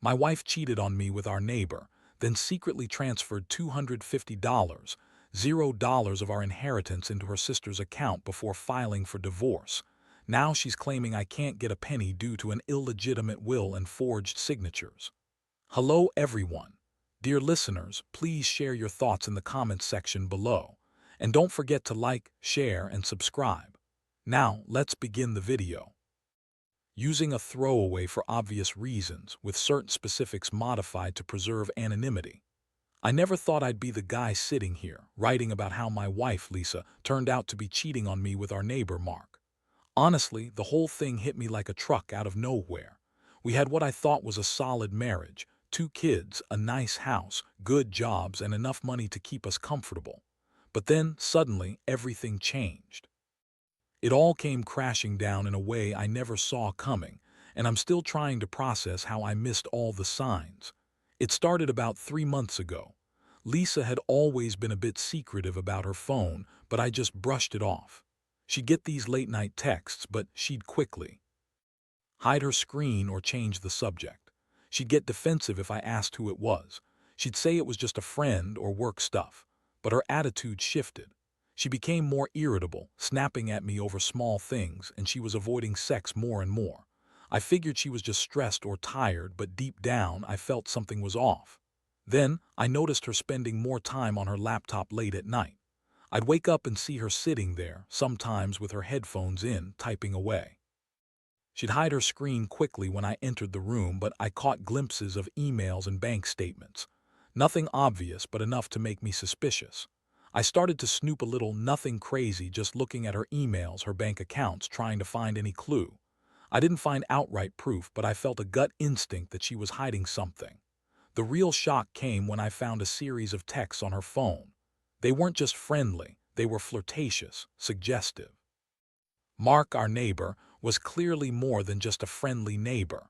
My wife cheated on me with our neighbor, then secretly transferred $250, $0 of our inheritance into her sister's account before filing for divorce. Now she's claiming I can't get a penny due to an illegitimate will and forged signatures. Hello everyone. Dear listeners, please share your thoughts in the comments section below. And don't forget to like, share, and subscribe. Now, let's begin the video. Using a throwaway for obvious reasons, with certain specifics modified to preserve anonymity. I never thought I'd be the guy sitting here, writing about how my wife, Lisa, turned out to be cheating on me with our neighbor, Mark. Honestly, the whole thing hit me like a truck out of nowhere. We had what I thought was a solid marriage, 2 kids, a nice house, good jobs, and enough money to keep us comfortable. But then, suddenly, everything changed. It all came crashing down in a way I never saw coming, and I'm still trying to process how I missed all the signs. It started about 3 months ago. Lisa had always been a bit secretive about her phone, but I just brushed it off. She'd get these late-night texts, but she'd quickly hide her screen or change the subject. She'd get defensive if I asked who it was. She'd say it was just a friend or work stuff, but her attitude shifted. She became more irritable, snapping at me over small things, and she was avoiding sex more and more. I figured she was just stressed or tired, but deep down I felt something was off. Then I noticed her spending more time on her laptop late at night. I'd wake up and see her sitting there, sometimes with her headphones in, typing away. She'd hide her screen quickly when I entered the room, but I caught glimpses of emails and bank statements. Nothing obvious, but enough to make me suspicious. I started to snoop a little, nothing crazy, just looking at her emails, her bank accounts, trying to find any clue. I didn't find outright proof, but I felt a gut instinct that she was hiding something. The real shock came when I found a series of texts on her phone. They weren't just friendly, they were flirtatious, suggestive. Mark, our neighbor, was clearly more than just a friendly neighbor.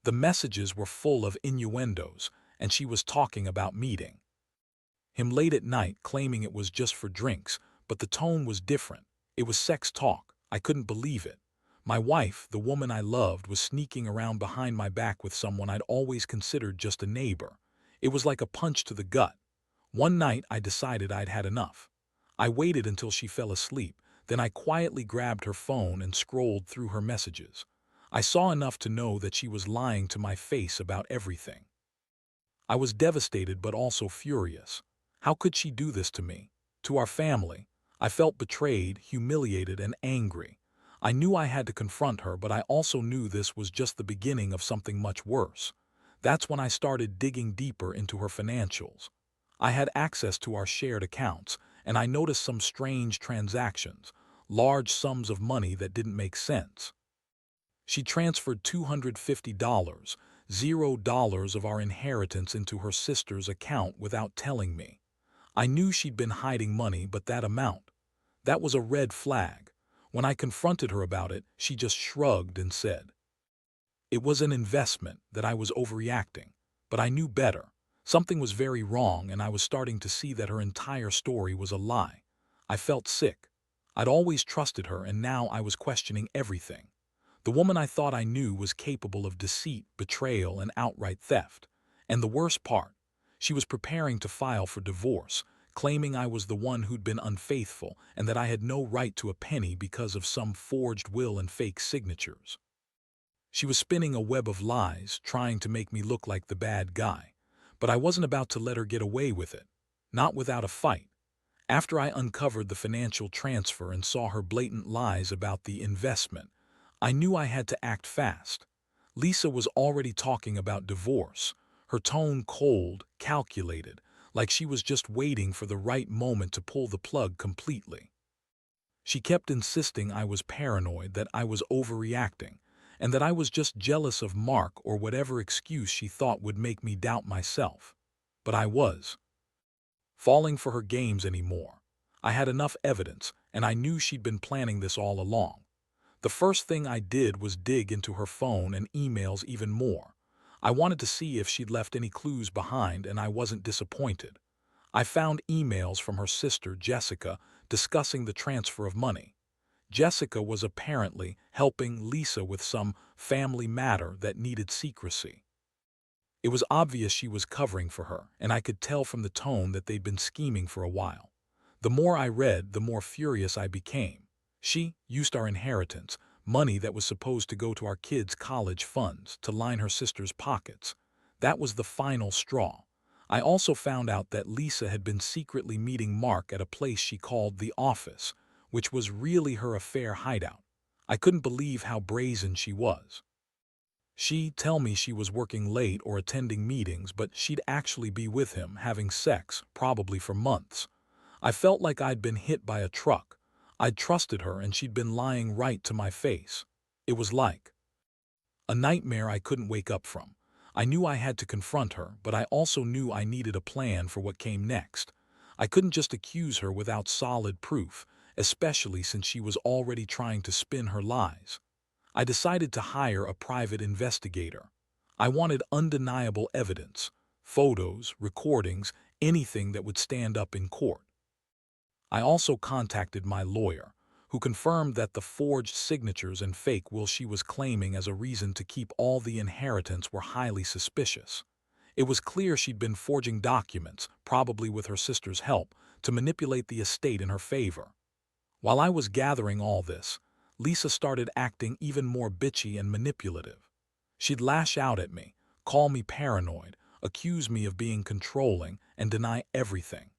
The messages were full of innuendos, and she was talking about meeting him late at night, claiming it was just for drinks, but the tone was different. It was sex talk. I couldn't believe it. My wife, the woman I loved, was sneaking around behind my back with someone I'd always considered just a neighbor. It was like a punch to the gut. One night, I decided I'd had enough. I waited until she fell asleep, then I quietly grabbed her phone and scrolled through her messages. I saw enough to know that she was lying to my face about everything. I was devastated but also furious. How could she do this to me? To our family? I felt betrayed, humiliated, and angry. I knew I had to confront her, but I also knew this was just the beginning of something much worse. That's when I started digging deeper into her financials. I had access to our shared accounts, and I noticed some strange transactions, large sums of money that didn't make sense. She transferred $250, $0 of our inheritance into her sister's account without telling me. I knew she'd been hiding money, but that was a red flag. When I confronted her about it, she just shrugged and said it was an investment, that I was overreacting. But I knew better. Something was very wrong, and I was starting to see that her entire story was a lie. I felt sick. I'd always trusted her, and now I was questioning everything. The woman I thought I knew was capable of deceit, betrayal, and outright theft. And the worst part, she was preparing to file for divorce, claiming I was the one who'd been unfaithful and that I had no right to a penny because of some forged will and fake signatures. She was spinning a web of lies, trying to make me look like the bad guy. But I wasn't about to let her get away with it. Not without a fight. After I uncovered the financial transfer and saw her blatant lies about the investment, I knew I had to act fast. Lisa was already talking about divorce, her tone cold, calculated, like she was just waiting for the right moment to pull the plug completely. She kept insisting I was paranoid, that I was overreacting, and that I was just jealous of Mark or whatever excuse she thought would make me doubt myself. But I was falling for her games anymore. I had enough evidence, and I knew she'd been planning this all along. The first thing I did was dig into her phone and emails even more. I wanted to see if she'd left any clues behind, and I wasn't disappointed. I found emails from her sister, Jessica, discussing the transfer of money. Jessica was apparently helping Lisa with some family matter that needed secrecy. It was obvious she was covering for her, and I could tell from the tone that they'd been scheming for a while. The more I read, the more furious I became. She used our inheritance, money that was supposed to go to our kids' college funds, to line her sister's pockets. That was the final straw. I also found out that Lisa had been secretly meeting Mark at a place she called the office, which was really her affair hideout. I couldn't believe how brazen she was. She'd tell me she was working late or attending meetings, but she'd actually be with him, having sex, probably for months. I felt like I'd been hit by a truck. I'd trusted her and she'd been lying right to my face. It was like a nightmare I couldn't wake up from. I knew I had to confront her, but I also knew I needed a plan for what came next. I couldn't just accuse her without solid proof, especially since she was already trying to spin her lies. I decided to hire a private investigator. I wanted undeniable evidence, photos, recordings, anything that would stand up in court. I also contacted my lawyer, who confirmed that the forged signatures and fake will she was claiming as a reason to keep all the inheritance were highly suspicious. It was clear she'd been forging documents, probably with her sister's help, to manipulate the estate in her favor. While I was gathering all this, Lisa started acting even more bitchy and manipulative. She'd lash out at me, call me paranoid, accuse me of being controlling, and deny everything.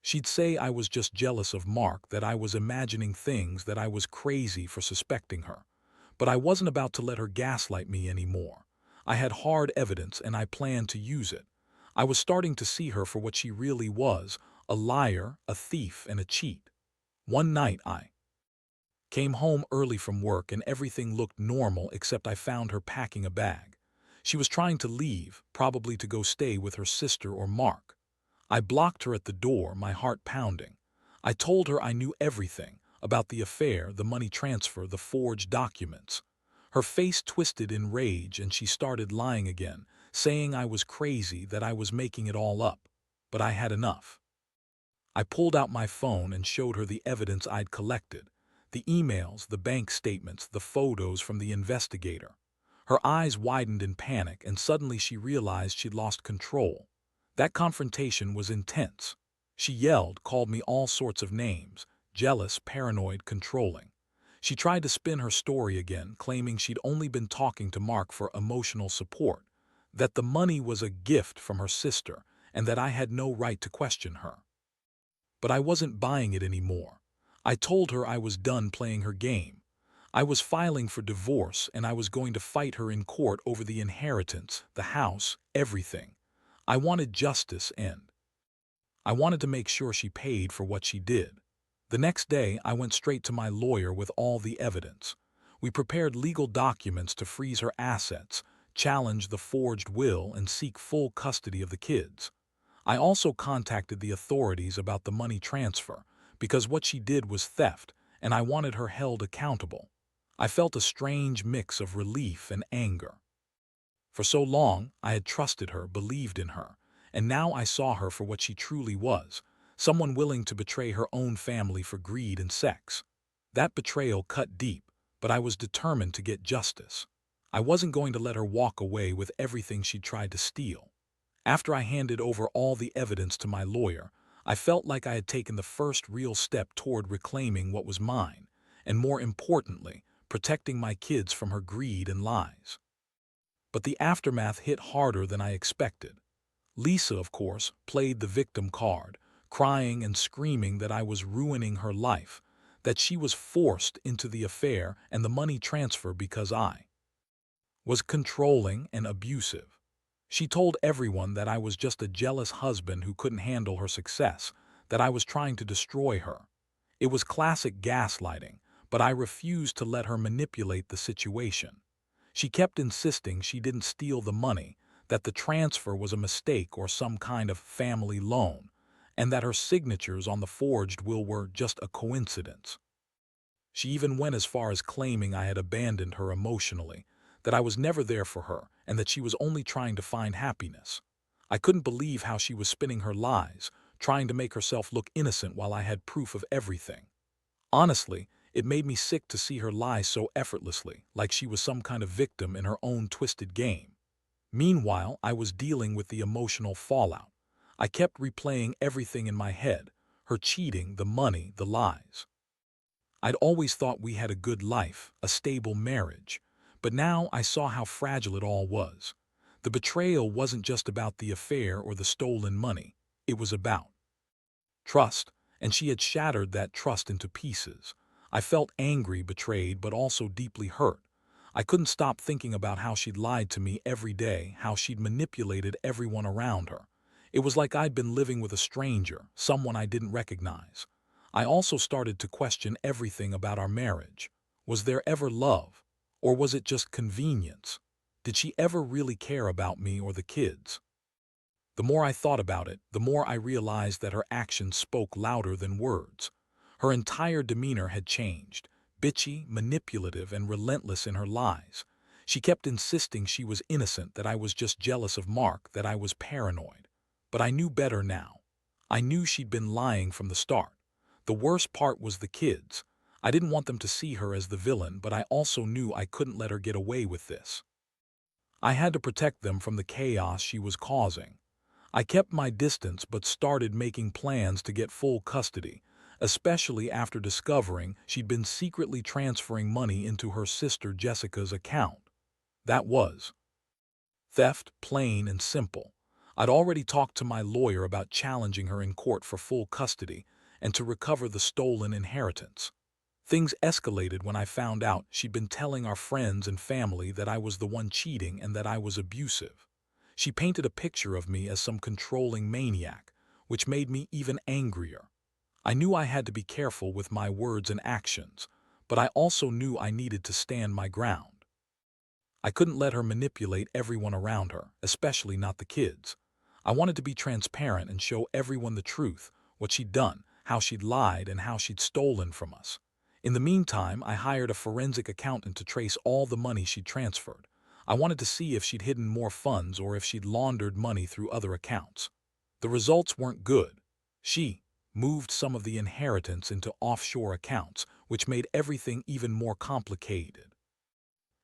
She'd say I was just jealous of Mark, that I was imagining things, that I was crazy for suspecting her. But I wasn't about to let her gaslight me anymore. I had hard evidence and I planned to use it. I was starting to see her for what she really was, a liar, a thief, and a cheat. One night I came home early from work and everything looked normal except I found her packing a bag. She was trying to leave, probably to go stay with her sister or Mark. I blocked her at the door, my heart pounding. I told her I knew everything about the affair, the money transfer, the forged documents. Her face twisted in rage and she started lying again, saying I was crazy, that I was making it all up. But I had enough. I pulled out my phone and showed her the evidence I'd collected. The emails, the bank statements, the photos from the investigator. Her eyes widened in panic and suddenly she realized she'd lost control. That confrontation was intense. She yelled, called me all sorts of names, jealous, paranoid, controlling. She tried to spin her story again, claiming she'd only been talking to Mark for emotional support, that the money was a gift from her sister, and that I had no right to question her. But I wasn't buying it anymore. I told her I was done playing her game. I was filing for divorce and I was going to fight her in court over the inheritance, the house, everything. I wanted justice and I wanted to make sure she paid for what she did. The next day, I went straight to my lawyer with all the evidence. We prepared legal documents to freeze her assets, challenge the forged will, and seek full custody of the kids. I also contacted the authorities about the money transfer, because what she did was theft, and I wanted her held accountable. I felt a strange mix of relief and anger. For so long, I had trusted her, believed in her, and now I saw her for what she truly was, someone willing to betray her own family for greed and sex. That betrayal cut deep, but I was determined to get justice. I wasn't going to let her walk away with everything she'd tried to steal. After I handed over all the evidence to my lawyer, I felt like I had taken the first real step toward reclaiming what was mine, and more importantly, protecting my kids from her greed and lies. But the aftermath hit harder than I expected. Lisa, of course, played the victim card, crying and screaming that I was ruining her life, that she was forced into the affair and the money transfer because I was controlling and abusive. She told everyone that I was just a jealous husband who couldn't handle her success, that I was trying to destroy her. It was classic gaslighting, but I refused to let her manipulate the situation. She kept insisting she didn't steal the money, that the transfer was a mistake or some kind of family loan, and that her signatures on the forged will were just a coincidence. She even went as far as claiming I had abandoned her emotionally, that I was never there for her, and that she was only trying to find happiness. I couldn't believe how she was spinning her lies, trying to make herself look innocent while I had proof of everything. Honestly, it made me sick to see her lie so effortlessly, like she was some kind of victim in her own twisted game. Meanwhile, I was dealing with the emotional fallout. I kept replaying everything in my head: her cheating, the money, the lies. I'd always thought we had a good life, a stable marriage. But now I saw how fragile it all was. The betrayal wasn't just about the affair or the stolen money. It was about trust, and she had shattered that trust into pieces. I felt angry, betrayed, but also deeply hurt. I couldn't stop thinking about how she'd lied to me every day, how she'd manipulated everyone around her. It was like I'd been living with a stranger, someone I didn't recognize. I also started to question everything about our marriage. Was there ever love? Or was it just convenience? Did she ever really care about me or the kids? The more I thought about it, the more I realized that her actions spoke louder than words. Her entire demeanor had changed, bitchy, manipulative, and relentless in her lies. She kept insisting she was innocent, that I was just jealous of Mark, that I was paranoid. But I knew better now. I knew she'd been lying from the start. The worst part was the kids. I didn't want them to see her as the villain, but I also knew I couldn't let her get away with this. I had to protect them from the chaos she was causing. I kept my distance but started making plans to get full custody, especially after discovering she'd been secretly transferring money into her sister Jessica's account. That was theft, plain and simple. I'd already talked to my lawyer about challenging her in court for full custody and to recover the stolen inheritance. Things escalated when I found out she'd been telling our friends and family that I was the one cheating and that I was abusive. She painted a picture of me as some controlling maniac, which made me even angrier. I knew I had to be careful with my words and actions, but I also knew I needed to stand my ground. I couldn't let her manipulate everyone around her, especially not the kids. I wanted to be transparent and show everyone the truth, what she'd done, how she'd lied, and how she'd stolen from us. In the meantime, I hired a forensic accountant to trace all the money she'd transferred. I wanted to see if she'd hidden more funds or if she'd laundered money through other accounts. The results weren't good. She moved some of the inheritance into offshore accounts, which made everything even more complicated.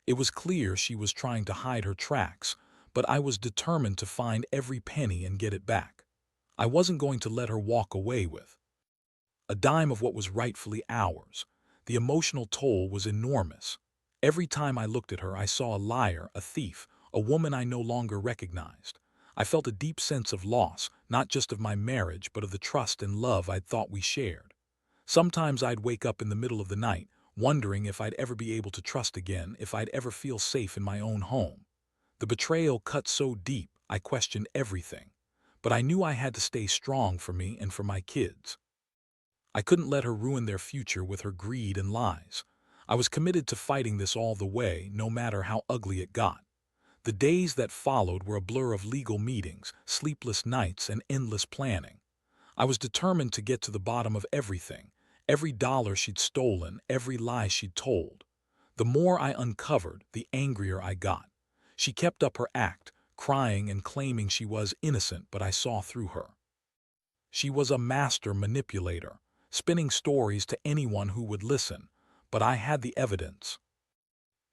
It was clear she was trying to hide her tracks, but I was determined to find every penny and get it back. I wasn't going to let her walk away with a dime of what was rightfully ours. The emotional toll was enormous. Every time I looked at her, I saw a liar, a thief, a woman I no longer recognized. I felt a deep sense of loss, not just of my marriage, but of the trust and love I'd thought we shared. Sometimes I'd wake up in the middle of the night, wondering if I'd ever be able to trust again, if I'd ever feel safe in my own home. The betrayal cut so deep, I questioned everything. But I knew I had to stay strong for me and for my kids. I couldn't let her ruin their future with her greed and lies. I was committed to fighting this all the way, no matter how ugly it got. The days that followed were a blur of legal meetings, sleepless nights, and endless planning. I was determined to get to the bottom of everything, every dollar she'd stolen, every lie she'd told. The more I uncovered, the angrier I got. She kept up her act, crying and claiming she was innocent, but I saw through her. She was a master manipulator, spinning stories to anyone who would listen, but I had the evidence.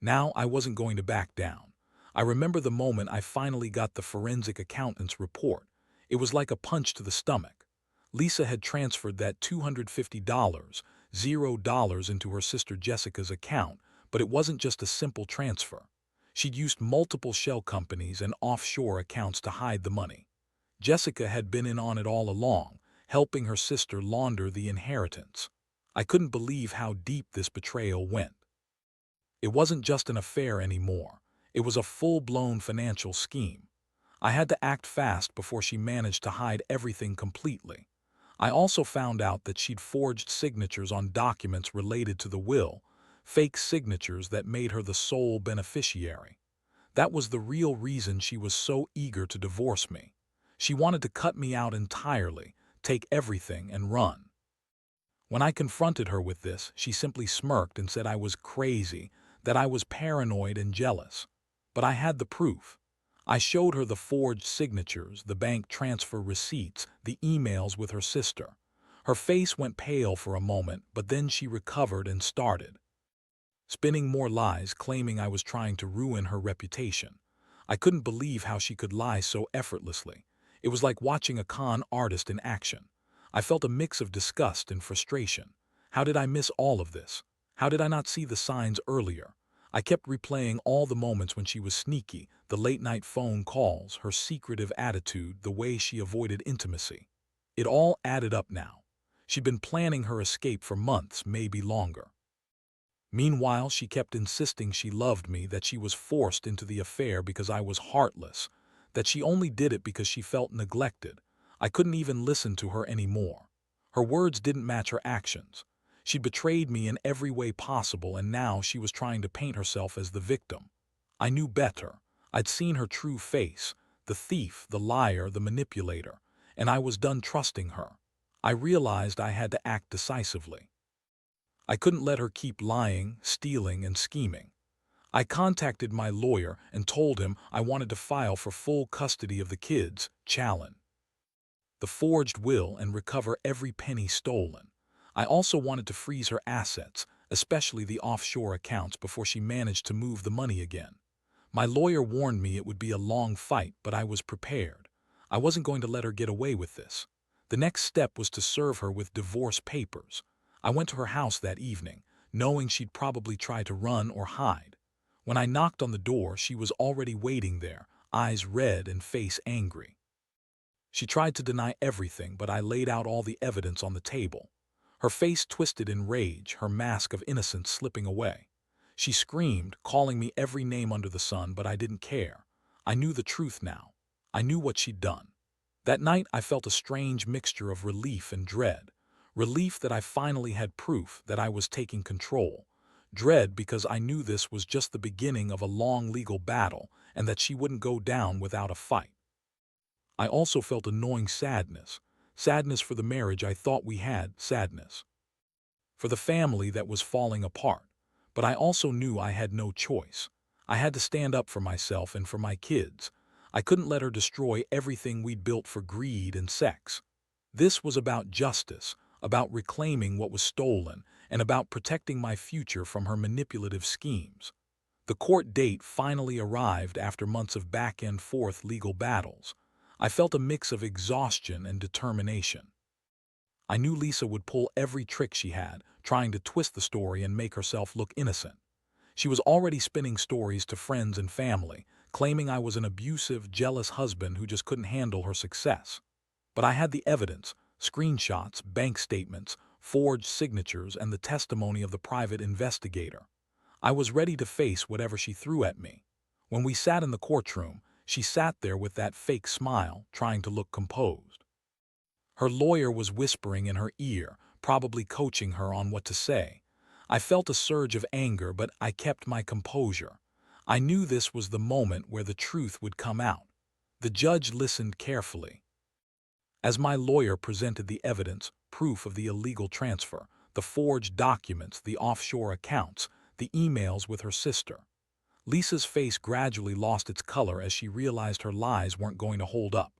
Now I wasn't going to back down. I remember the moment I finally got the forensic accountant's report. It was like a punch to the stomach. Lisa had transferred that $250, $0 into her sister Jessica's account, but it wasn't just a simple transfer. She'd used multiple shell companies and offshore accounts to hide the money. Jessica had been in on it all along, helping her sister launder the inheritance. I couldn't believe how deep this betrayal went. It wasn't just an affair anymore. It was a full-blown financial scheme. I had to act fast before she managed to hide everything completely. I also found out that she'd forged signatures on documents related to the will, fake signatures that made her the sole beneficiary. That was the real reason she was so eager to divorce me. She wanted to cut me out entirely, take everything and run. When I confronted her with this, she simply smirked and said I was crazy, that I was paranoid and jealous. But I had the proof. I showed her the forged signatures, the bank transfer receipts, the emails with her sister. Her face went pale for a moment, but then she recovered and started spinning more lies, claiming I was trying to ruin her reputation. I couldn't believe how she could lie so effortlessly. It was like watching a con artist in action. I felt a mix of disgust and frustration. How did I miss all of this? How did I not see the signs earlier? I kept replaying all the moments when she was sneaky, the late-night phone calls, her secretive attitude, the way she avoided intimacy. It all added up now. She'd been planning her escape for months, maybe longer. Meanwhile, she kept insisting she loved me, that she was forced into the affair because I was heartless, that she only did it because she felt neglected. I couldn't even listen to her anymore. Her words didn't match her actions. She betrayed me in every way possible, and now she was trying to paint herself as the victim. I knew better. I'd seen her true face, the thief, the liar, the manipulator, and I was done trusting her. I realized I had to act decisively. I couldn't let her keep lying, stealing, and scheming. I contacted my lawyer and told him I wanted to file for full custody of the kids, challenge the forged will, and recover every penny stolen. I also wanted to freeze her assets, especially the offshore accounts, before she managed to move the money again. My lawyer warned me it would be a long fight, but I was prepared. I wasn't going to let her get away with this. The next step was to serve her with divorce papers. I went to her house that evening, knowing she'd probably try to run or hide. When I knocked on the door, she was already waiting there, eyes red and face angry. She tried to deny everything, but I laid out all the evidence on the table. Her face twisted in rage, her mask of innocence slipping away. She screamed, calling me every name under the sun, but I didn't care. I knew the truth now. I knew what she'd done. That night, I felt a strange mixture of relief and dread. Relief that I finally had proof that I was taking control. Dread because I knew this was just the beginning of a long legal battle, and that she wouldn't go down without a fight. I also felt a gnawing sadness. Sadness for the marriage I thought we had, sadness for the family that was falling apart. But I also knew I had no choice. I had to stand up for myself and for my kids. I couldn't let her destroy everything we'd built for greed and sex. This was about justice, about reclaiming what was stolen, and about protecting my future from her manipulative schemes. The court date finally arrived after months of back-and-forth legal battles. I felt a mix of exhaustion and determination. I knew Lisa would pull every trick she had, trying to twist the story and make herself look innocent. She was already spinning stories to friends and family, claiming I was an abusive, jealous husband who just couldn't handle her success. But I had the evidence: screenshots, bank statements, forged signatures, and the testimony of the private investigator. I was ready to face whatever she threw at me. When we sat in the courtroom, she sat there with that fake smile, trying to look composed. Her lawyer was whispering in her ear, probably coaching her on what to say. I felt a surge of anger, but I kept my composure. I knew this was the moment where the truth would come out. The judge listened carefully. As my lawyer presented the evidence, proof of the illegal transfer, the forged documents, the offshore accounts, the emails with her sister, Lisa's face gradually lost its color as she realized her lies weren't going to hold up.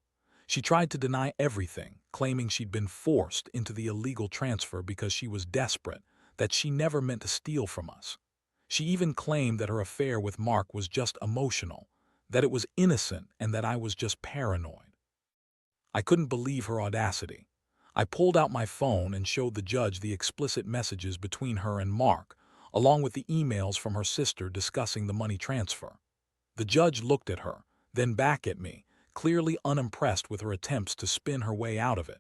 She tried to deny everything, claiming she'd been forced into the illegal transfer because she was desperate, that she never meant to steal from us. She even claimed that her affair with Mark was just emotional, that it was innocent, and that I was just paranoid. I couldn't believe her audacity. I pulled out my phone and showed the judge the explicit messages between her and Mark, along with the emails from her sister discussing the money transfer. The judge looked at her, then back at me, clearly unimpressed with her attempts to spin her way out of it.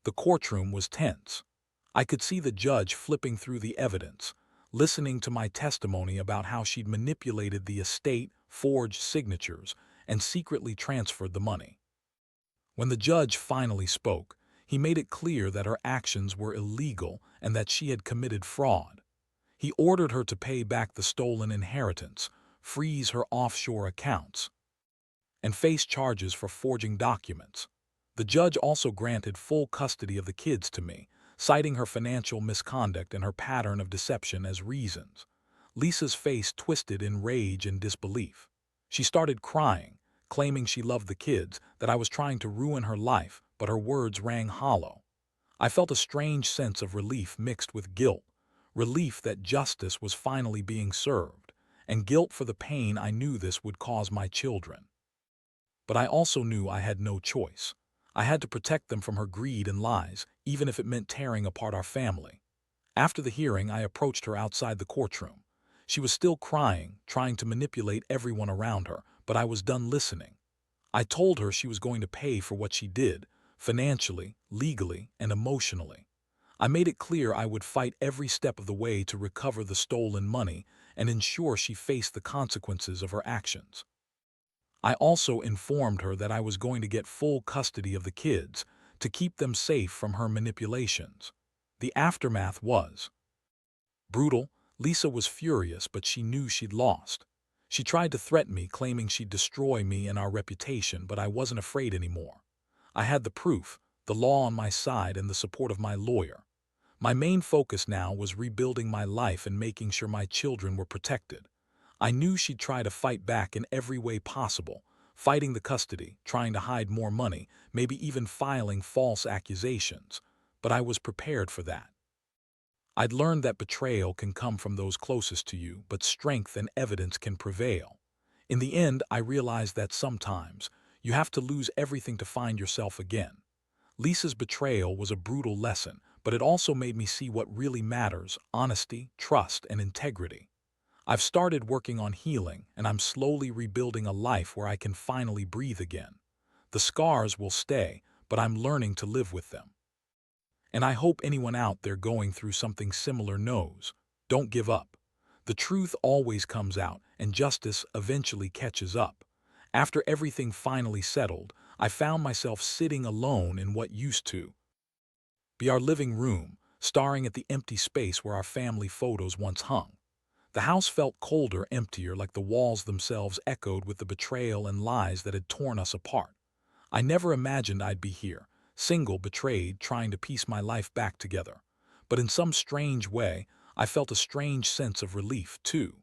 The courtroom was tense. I could see the judge flipping through the evidence, listening to my testimony about how she'd manipulated the estate, forged signatures, and secretly transferred the money. When the judge finally spoke, he made it clear that her actions were illegal and that she had committed fraud. He ordered her to pay back the stolen inheritance, freeze her offshore accounts, and face charges for forging documents. The judge also granted full custody of the kids to me, citing her financial misconduct and her pattern of deception as reasons. Lisa's face twisted in rage and disbelief. She started crying, claiming she loved the kids, that I was trying to ruin her life, but her words rang hollow. I felt a strange sense of relief mixed with guilt, relief that justice was finally being served, and guilt for the pain I knew this would cause my children. But I also knew I had no choice. I had to protect them from her greed and lies, even if it meant tearing apart our family. After the hearing, I approached her outside the courtroom. She was still crying, trying to manipulate everyone around her, but I was done listening. I told her she was going to pay for what she did, financially, legally, and emotionally. I made it clear I would fight every step of the way to recover the stolen money and ensure she faced the consequences of her actions. I also informed her that I was going to get full custody of the kids to keep them safe from her manipulations. The aftermath was brutal. Lisa was furious, but she knew she'd lost. She tried to threaten me, claiming she'd destroy me and our reputation, but I wasn't afraid anymore. I had the proof, the law on my side, and the support of my lawyer. My main focus now was rebuilding my life and making sure my children were protected. I knew she'd try to fight back in every way possible, fighting the custody, trying to hide more money, maybe even filing false accusations. But I was prepared for that. I'd learned that betrayal can come from those closest to you, but strength and evidence can prevail. In the end, I realized that sometimes you have to lose everything to find yourself again. Lisa's betrayal was a brutal lesson, but it also made me see what really matters: honesty, trust, and integrity. I've started working on healing, and I'm slowly rebuilding a life where I can finally breathe again. The scars will stay, but I'm learning to live with them. And I hope anyone out there going through something similar knows: don't give up. The truth always comes out, and justice eventually catches up. After everything finally settled, I found myself sitting alone in what used to be our living room, staring at the empty space where our family photos once hung. The house felt colder, emptier, like the walls themselves echoed with the betrayal and lies that had torn us apart. I never imagined I'd be here, single, betrayed, trying to piece my life back together. But in some strange way, I felt a strange sense of relief, too.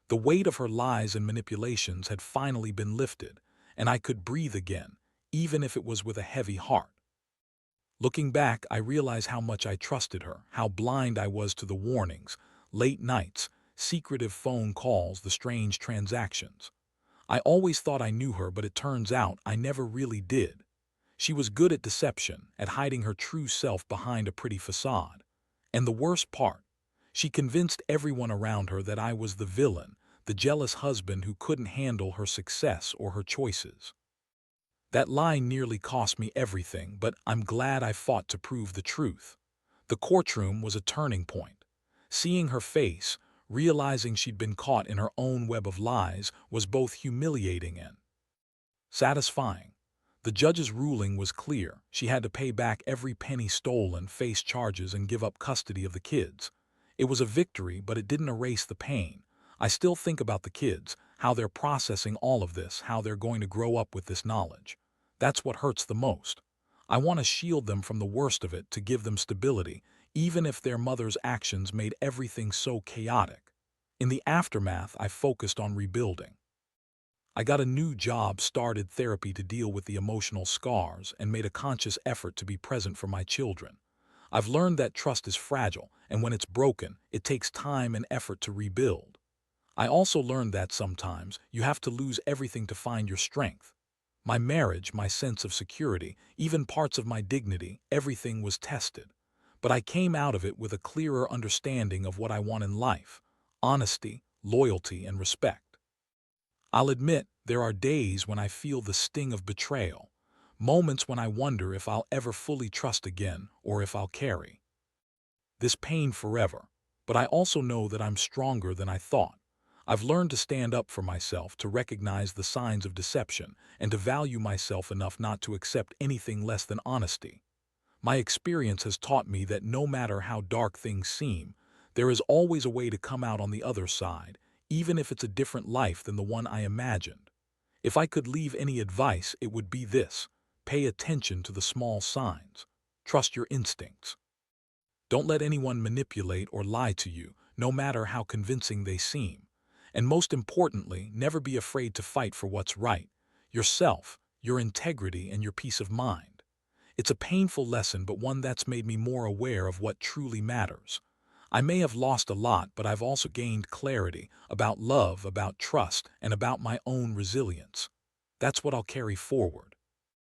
The weight of her lies and manipulations had finally been lifted, and I could breathe again, even if it was with a heavy heart. Looking back, I realize how much I trusted her, how blind I was to the warnings, late nights, secretive phone calls, the strange transactions. I always thought I knew her, but it turns out I never really did. She was good at deception, at hiding her true self behind a pretty facade. And the worst part, she convinced everyone around her that I was the villain, the jealous husband who couldn't handle her success or her choices. That lie nearly cost me everything, but I'm glad I fought to prove the truth. The courtroom was a turning point. Seeing her face, realizing she'd been caught in her own web of lies, was both humiliating and satisfying. The judge's ruling was clear. She had to pay back every penny stolen, face charges, and give up custody of the kids. It was a victory, but it didn't erase the pain. I still think about the kids, how they're processing all of this, how they're going to grow up with this knowledge. That's what hurts the most. I want to shield them from the worst of it, to give them stability, even if their mother's actions made everything so chaotic. In the aftermath, I focused on rebuilding. I got a new job, started therapy to deal with the emotional scars, and made a conscious effort to be present for my children. I've learned that trust is fragile, and when it's broken, it takes time and effort to rebuild. I also learned that sometimes you have to lose everything to find your strength. My marriage, my sense of security, even parts of my dignity, everything was tested. But I came out of it with a clearer understanding of what I want in life: honesty, loyalty, and respect. I'll admit, there are days when I feel the sting of betrayal, moments when I wonder if I'll ever fully trust again, or if I'll carry this pain forever. But I also know that I'm stronger than I thought. I've learned to stand up for myself, to recognize the signs of deception, and to value myself enough not to accept anything less than honesty. My experience has taught me that no matter how dark things seem, there is always a way to come out on the other side, even if it's a different life than the one I imagined. If I could leave any advice, it would be this: pay attention to the small signs. Trust your instincts. Don't let anyone manipulate or lie to you, no matter how convincing they seem. And most importantly, never be afraid to fight for what's right: yourself, your integrity, and your peace of mind. It's a painful lesson, but one that's made me more aware of what truly matters. I may have lost a lot, but I've also gained clarity about love, about trust, and about my own resilience. That's what I'll carry forward.